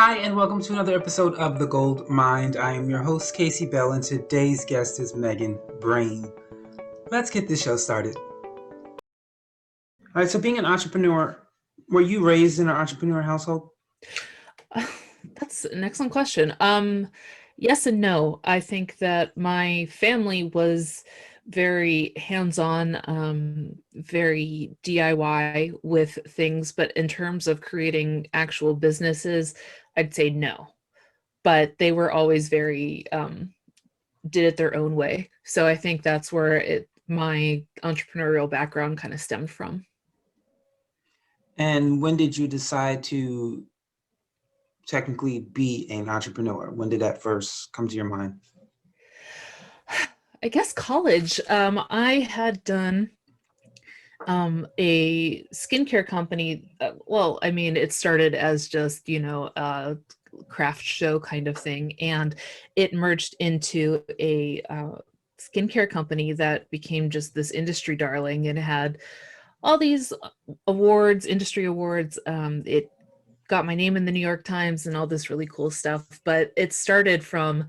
Hi, and welcome to another episode of The Gold Mind. I am your host, Casey Bell, and today's guest is Megan Brame. Let's get this show started. All right, so being an entrepreneur, were you raised in an entrepreneur household? That's an excellent question. Yes and no. I think that my family was very hands-on, very DIY with things, but in terms of creating actual businesses, I'd say no. But they were always very did it their own way. So I think that's where my entrepreneurial background kind of stemmed from. And when did you decide to technically be an entrepreneur? When did that first come to your mind? I guess college. I had done a skincare company. Well, I mean, it started as just, a craft show kind of thing, and it merged into a skincare company that became just this industry darling and had all these awards, industry awards. It got my name in the New York Times and all this really cool stuff, but it started from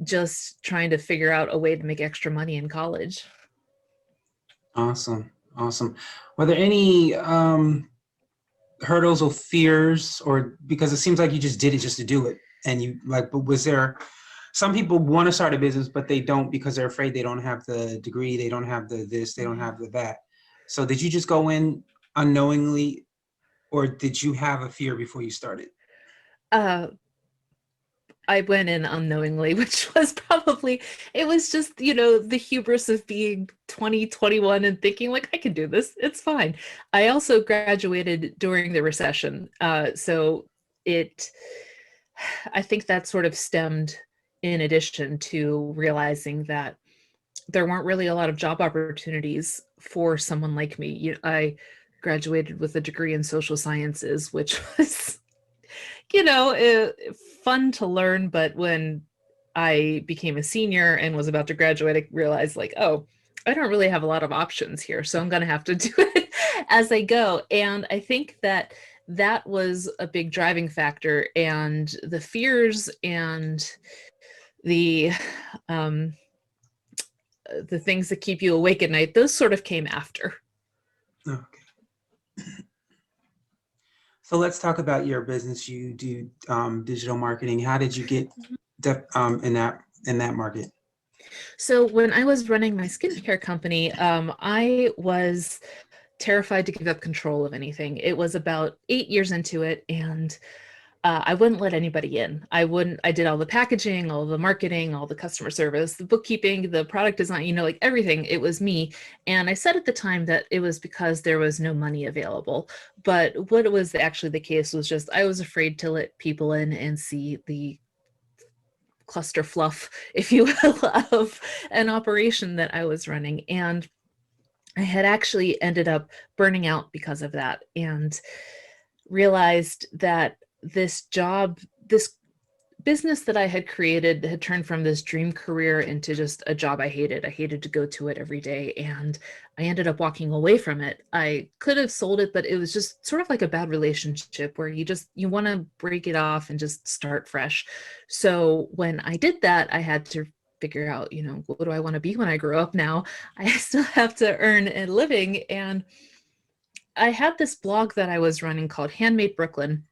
just trying to figure out a way to make extra money in college. Awesome, awesome. Were there any hurdles or fears, or because it seems like you just did it just to do it, and you like, but was there some people want to start a business, but they don't because they're afraid they don't have the degree, they don't have the this, they don't Mhm. have the that. So did you just go in unknowingly, or did you have a fear before you started? Uh, I went in unknowingly, which was probably, it was just, the hubris of being 20, 21, and thinking like, I can do this. It's fine. I also graduated during the recession. So it, I think that sort of stemmed in addition to realizing that there weren't really a lot of job opportunities for someone like me. I graduated with a degree in social sciences, which was fun to learn. But when I became a senior and was about to graduate, I realized like, oh, I don't really have a lot of options here. So I'm going to have to do it as I go. And I think that that was a big driving factor. And the fears and the, um, the things that keep you awake at night, those sort of came after. Okay. So let's talk about your business. You do digital marketing. How did you get in that market? So when I was running my skincare company, I was terrified to give up control of anything. It was about 8 years into it, and I wouldn't let anybody in. I did all the packaging, all the marketing, all the customer service, the bookkeeping, the product design, like everything. It was me. And I said at the time that it was because there was no money available. But what was actually the case was just I was afraid to let people in and see the cluster fluff, if you will, of an operation that I was running. And I had actually ended up burning out because of that and realized that this business that I had created had turned from this dream career into just a job I hated. I hated to go to it every day, and I ended up walking away from it. I could have sold it, but it was just sort of like a bad relationship where you want to break it off and just start fresh. So when I did that, I had to figure out, what do I want to be when I grow up now? I still have to earn a living. And I had this blog that I was running called Handmade Brooklyn,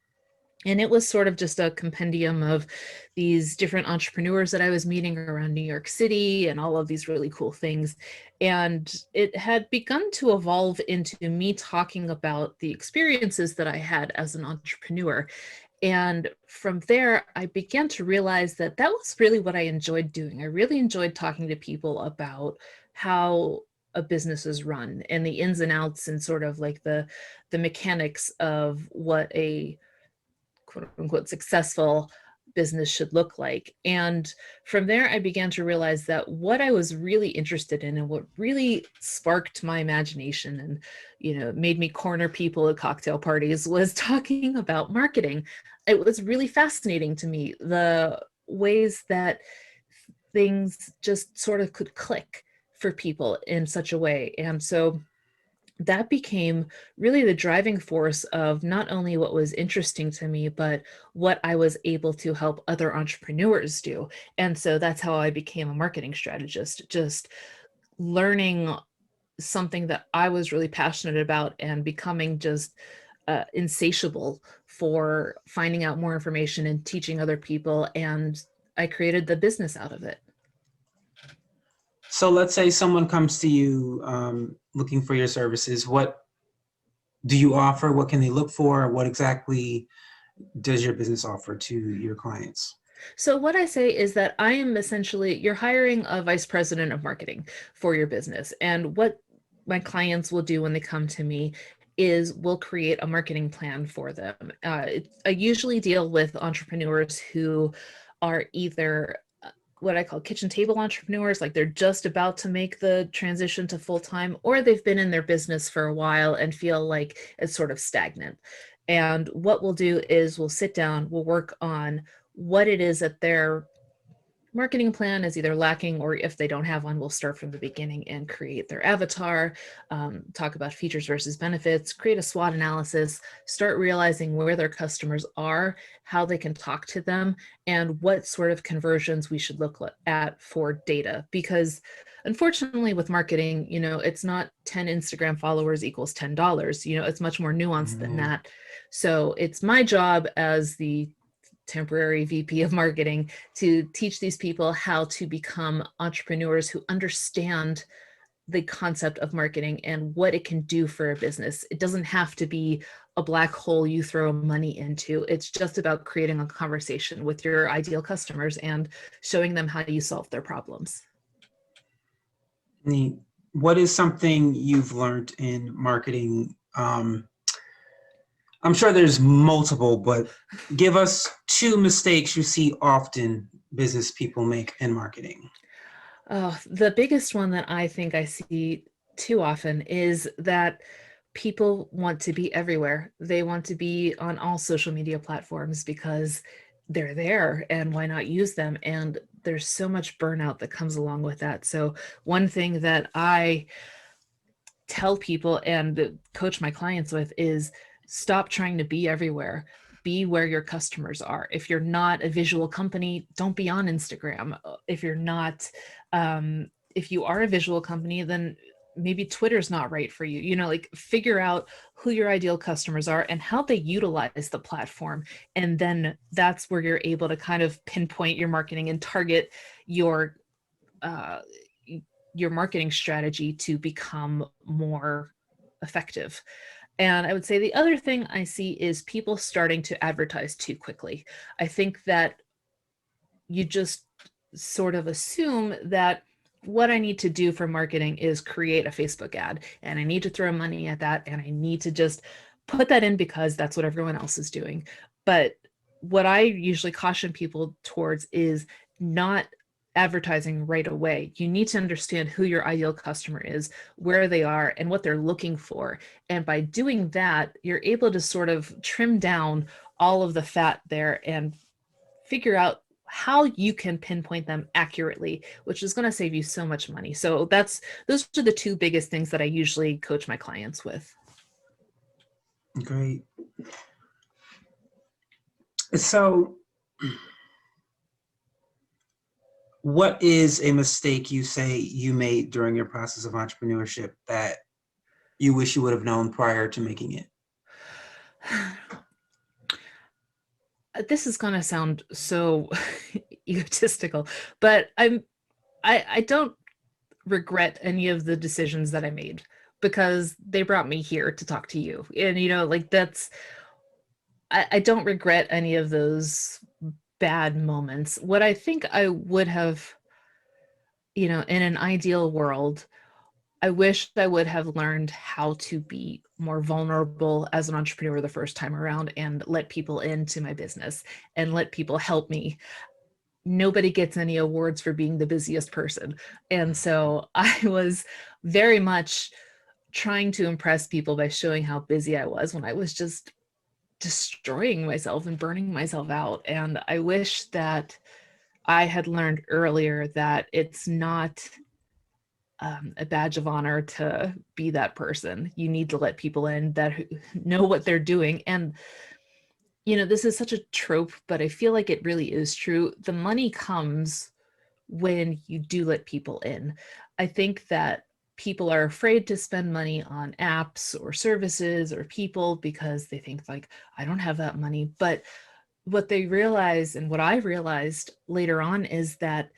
and it was sort of just a compendium of these different entrepreneurs that I was meeting around New York City and all of these really cool things. And it had begun to evolve into me talking about the experiences that I had as an entrepreneur. And from there, I began to realize that that was really what I enjoyed doing. I really enjoyed talking to people about how a business is run and the ins and outs and sort of like the mechanics of what a quote unquote successful business should look like. And from there, I began to realize that what I was really interested in and what really sparked my imagination and, made me corner people at cocktail parties was talking about marketing. It was really fascinating to me, the ways that things just sort of could click for people in such a way. And so that became really the driving force of not only what was interesting to me, but what I was able to help other entrepreneurs do. And so that's how I became a marketing strategist, just learning something that I was really passionate about and becoming just insatiable for finding out more information and teaching other people. And I created the business out of it. So let's say someone comes to you looking for your services. What do you offer? What can they look for? What exactly does your business offer to your clients? So what I say is that I am essentially, you're hiring a vice president of marketing for your business. And what my clients will do when they come to me is we'll create a marketing plan for them. I usually deal with entrepreneurs who are either what I call kitchen table entrepreneurs, like they're just about to make the transition to full time, or they've been in their business for a while and feel like it's sort of stagnant. And what we'll do is we'll sit down, we'll work on what it is that their marketing plan is either lacking, or if they don't have one, we'll start from the beginning and create their avatar, talk about features versus benefits, create a SWOT analysis, start realizing where their customers are, how they can talk to them, and what sort of conversions we should look at for data. Because unfortunately with marketing, it's not 10 Instagram followers equals $10. It's much more nuanced than Mhm. that. So it's my job as the temporary VP of marketing to teach these people how to become entrepreneurs who understand the concept of marketing and what it can do for a business. It doesn't have to be a black hole you throw money into. It's just about creating a conversation with your ideal customers and showing them how you solve their problems. Neat. What is something you've learned in marketing? I'm sure there's multiple, but give us two mistakes you see often business people make in marketing. The biggest one that I think I see too often is that people want to be everywhere. They want to be on all social media platforms because they're there, and why not use them? And there's so much burnout that comes along with that. So one thing that I tell people and coach my clients with is stop trying to be everywhere. Be where your customers are. If you're not a visual company, don't be on Instagram. If you're not, if you are a visual company, then maybe Twitter's not right for you. Like figure out who your ideal customers are and how they utilize the platform. And then that's where you're able to kind of pinpoint your marketing and target your uh, your marketing strategy to become more effective. And I would say the other thing I see is people starting to advertise too quickly. I think that you just sort of assume that what I need to do for marketing is create a Facebook ad, and I need to throw money at that, and I need to just put that in because that's what everyone else is doing. But what I usually caution people towards is not advertising right away. You need to understand who your ideal customer is, where they are, and what they're looking for. And by doing that, you're able to sort of trim down all of the fat there and figure out how you can pinpoint them accurately, which is going to save you so much money. So those are the two biggest things that I usually coach my clients with. Great. So, what is a mistake you say you made during your process of entrepreneurship that you wish you would have known prior to making it? This is going to sound so egotistical, but I don't regret any of the decisions that I made because they brought me here to talk to you. And like I don't regret any of those bad moments. What I think I would have, in an ideal world, I wish I would have learned how to be more vulnerable as an entrepreneur the first time around and let people into my business and let people help me. Nobody gets any awards for being the busiest person. And so I was very much trying to impress people by showing how busy I was when I was just destroying myself and burning myself out. And I wish that I had learned earlier that it's not a badge of honor to be that person. You need to let people in that know what they're doing. And, this is such a trope, but I feel like it really is true. The money comes when you do let people in. I think that people are afraid to spend money on apps or services or people because they think like, I don't have that money. But what they realize, and what I realized later on, is that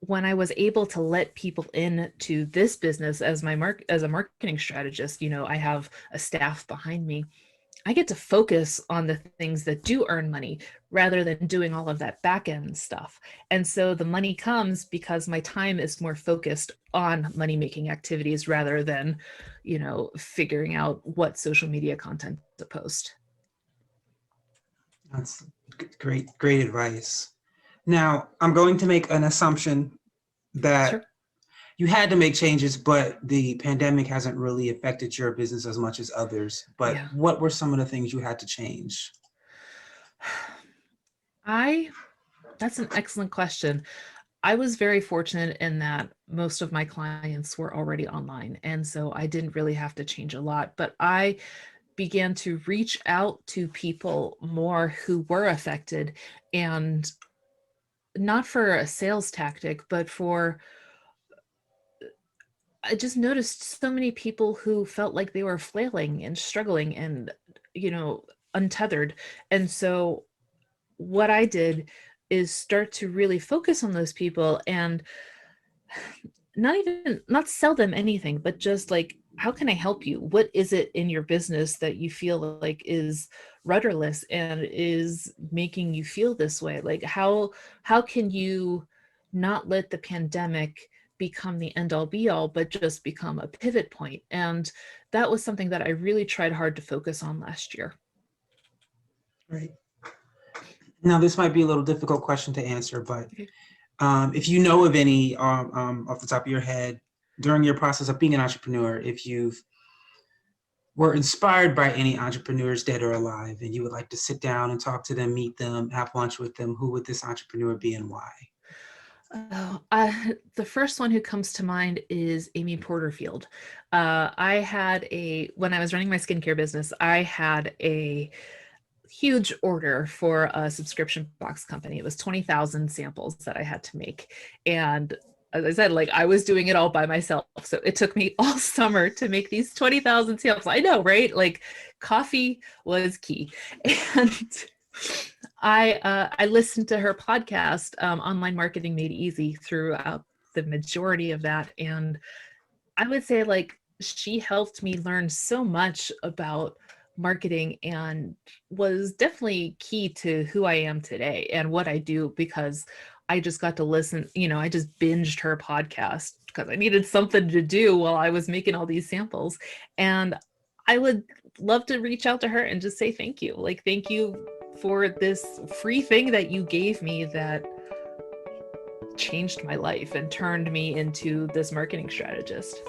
when I was able to let people into this business as as a marketing strategist, I have a staff behind me. I get to focus on the things that do earn money rather than doing all of that back end stuff. And so the money comes because my time is more focused on money making activities rather than, figuring out what social media content to post. That's great advice. Now, I'm going to make an assumption that Sure. you had to make changes, but the pandemic hasn't really affected your business as much as others. But Yeah. what were some of the things you had to change? That's an excellent question. I was very fortunate in that most of my clients were already online. And so I didn't really have to change a lot, but I began to reach out to people more who were affected, and not for a sales tactic, but I just noticed so many people who felt like they were flailing and struggling and, untethered. And so what I did is start to really focus on those people and not sell them anything, but just like, how can I help you? What is it in your business that you feel like is rudderless and is making you feel this way? Like, how can you not let the pandemic become the end all be all, but just become a pivot point? And that was something that I really tried hard to focus on last year. Right. Now, this might be a little difficult question to answer, but Okay. if you know of any off the top of your head during your process of being an entrepreneur, if you were inspired by any entrepreneurs, dead or alive, and you would like to sit down and talk to them, meet them, have lunch with them, who would this entrepreneur be and why? Oh, the first one who comes to mind is Amy Porterfield. When I was running my skincare business, I had a huge order for a subscription box company. It was 20,000 samples that I had to make. And as I said, like, I was doing it all by myself. So it took me all summer to make these 20,000 samples. I know, right? Like, coffee was key. And I listened to her podcast, Online Marketing Made Easy, throughout the majority of that. And I would say, like, she helped me learn so much about marketing and was definitely key to who I am today and what I do, because I just got to listen. I just binged her podcast because I needed something to do while I was making all these samples. And I would love to reach out to her and just say thank you. Like, thank you for this free thing that you gave me that changed my life and turned me into this marketing strategist.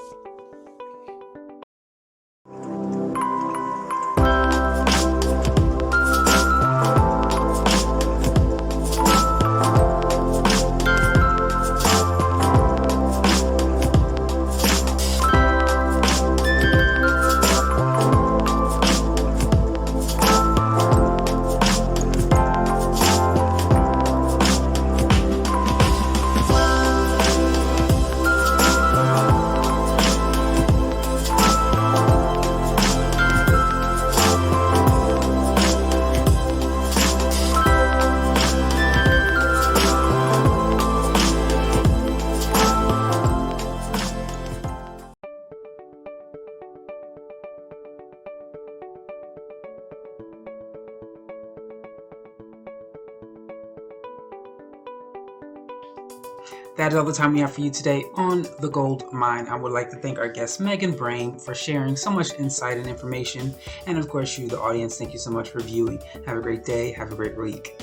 That is all the time we have for you today on The Gold Mine. I would like to thank our guest, Megan Brame, for sharing so much insight and information. And of course, you, the audience, thank you so much for viewing. Have a great day. Have a great week.